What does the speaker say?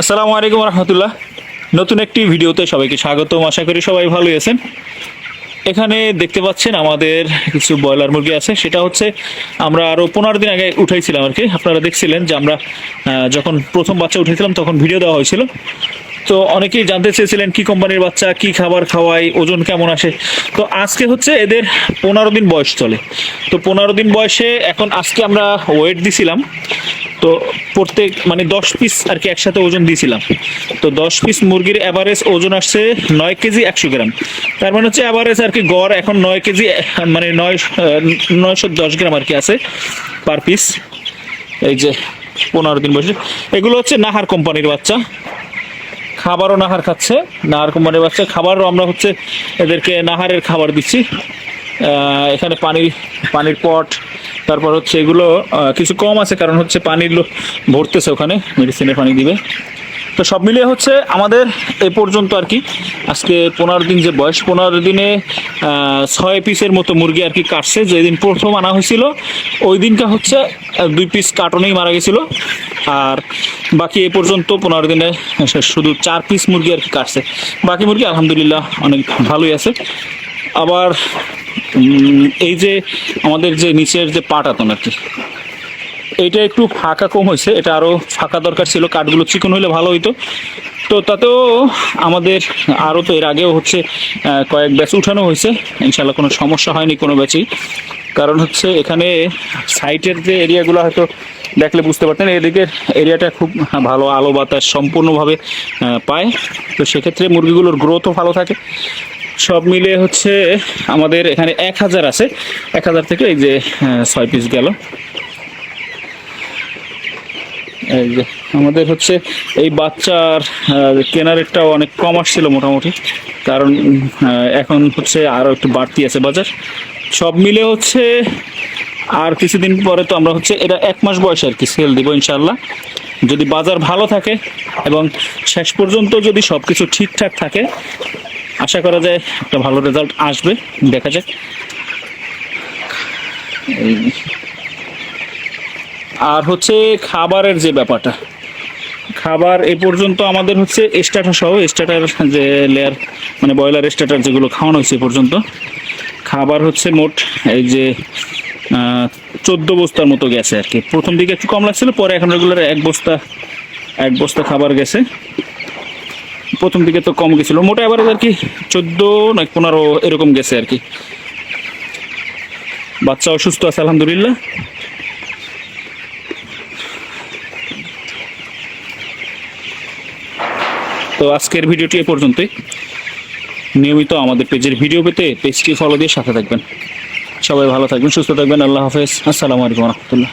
আসসালামু আলাইকুম রহমতুল্লাহ। নতুন একটি ভিডিওতে সবাইকে স্বাগতম। আশা করি সবাই ভালোই আছেন। এখানে দেখতে পাচ্ছেন আমাদের কিছু ব্রয়লার মুরগি আছে। সেটা হচ্ছে আমরা আরও 15 দিন আগে উঠাইছিলাম আর কি। আপনারা দেখছিলেন যে আমরা যখন প্রথম বাচ্চা উঠেছিলাম তখন ভিডিও দেওয়া হয়েছিল। তো অনেকেই জানতে চেয়েছিলেন কি কোম্পানির বাচ্চা, কি খাবার খাওয়াই, ওজন কেমন আসে। তো আজকে হচ্ছে এদের 15 দিন বয়স চলে। তো 15 দিন বয়সে এখন আজকে আমরা ওয়েট দিছিলাম। তো প্রত্যেক মানে 10 পিস আর কি একসাথে ওজন দিয়েছিলাম। তো 10 পিস মুরগির অ্যাভারেজ ওজন আসছে 9 কেজি 100 গ্রাম। তার মানে হচ্ছে অ্যাভারেজ আর কি গড় এখন 9 কেজি, মানে 910 গ্রাম আর কি আছে পার পিস। এই যে 15 দিন বয়সে এগুলো হচ্ছে নাহার কোম্পানির বাচ্চা। খাবারও নাহার খাচ্ছে, নাহার কোম্পানির বাচ্চা। খাবারও আমরা হচ্ছে এদেরকে নাহারের খাবার দিচ্ছি। এখানে পানির পট, তারপর হচ্ছে এগুলো কিছু কম আছে কারণ হচ্ছে ভরতেছে, ওখানে মেডিসিনের পানি দিবে। তো সব মিলিয়ে হচ্ছে আমাদের এ পর্যন্ত আর কি আজকে 15 দিন যে বয়স, 15 দিনে 6 পিসের মতো মুরগি আর কি কাটছে। যেদিন প্রথম আনা হয়েছিল ওই দিনটা হচ্ছে 2 পিস কার্টনেই মারা গেছিলো। আর বাকি এ পর্যন্ত 15 দিনে শুধু 4 পিস মুরগি আর কি কাটছে। বাকি মুরগি আলহামদুলিল্লাহ অনেক ভালোই আছে। আবার এই যে আমাদের যে নিচের যে পাটাতন আর কি, এইটা একটু ফাঁকা কম হয়েছে, এটা আরও ফাঁকা দরকার ছিল, কাঠগুলো চিকন হইলে ভালো হইতো। তো তাতেও আমাদের আরও তো এর আগেও হচ্ছে কয়েক ব্যাচ উঠানো হয়েছে, ইনশাল্লাহ কোনো সমস্যা হয়নি কোনো ব্যাচেই। কারণ হচ্ছে এখানে সাইটের যে এরিয়াগুলো হয়তো দেখলে বুঝতে পারতেন, এদিকের এরিয়াটা খুব ভালো আলো বাতাস সম্পূর্ণভাবে পায়। তো সেক্ষেত্রে মুরগিগুলোর গ্রোথও ভালো থাকে। সব মিলে হচ্ছে আমাদের এখানে 1000 আছে। 1000 থেকে এই যে 6 পিস গেল। এই যে আমাদের হচ্ছে এই বাচ্চার কেনার রেটটাও অনেক কম আসছিল মোটামুটি, কারণ এখন হচ্ছে আরও একটু বাড়তি আছে বাজার। সব মিলে হচ্ছে আর কিছুদিন পরে তো আমরা হচ্ছে এটা 1 মাস বয়সে আর কি সেল দিব ইনশাল্লাহ, যদি বাজার ভালো থাকে এবং শেষ পর্যন্ত যদি সব কিছু ঠিকঠাক থাকে আশা করা যায় একটা ভালো রেজাল্ট আসবে। দেখা যাক। আর হচ্ছে খাবারের যে ব্যাপারটা, খাবার এ পর্যন্ত আমাদের হচ্ছে স্টার্টার সহ, স্টার্টার যে লেয়ার মানে ব্রয়লার স্টার্টার যেগুলো খাওয়ানো হয়েছে এ পর্যন্ত, খাবার হচ্ছে মোট এই যে 14 বস্তার মতো গেছে আর কি। প্রথম দিকে একটু কম লাগছিল, পরে এখন রেগুলার এক বস্তা খাবার গেছে। প্রথম দিকে তো কম গেছিলো, মোটা এভারেজ আর কি 14 না 15 এরকম গেছে আর কি। বাচ্চা অসুস্থ আছে আলহামদুলিল্লাহ। তো আজকের ভিডিওটি এ পর্যন্তই। নিয়মিত আমাদের পেজের ভিডিও পেতে পেজটি ফলো দিয়ে সাথে থাকবেন। সবাই ভালো থাকবেন, সুস্থ থাকবেন। আল্লাহ হাফেজ। আসসালামু আলাইকুম রহমতুল্লাহ।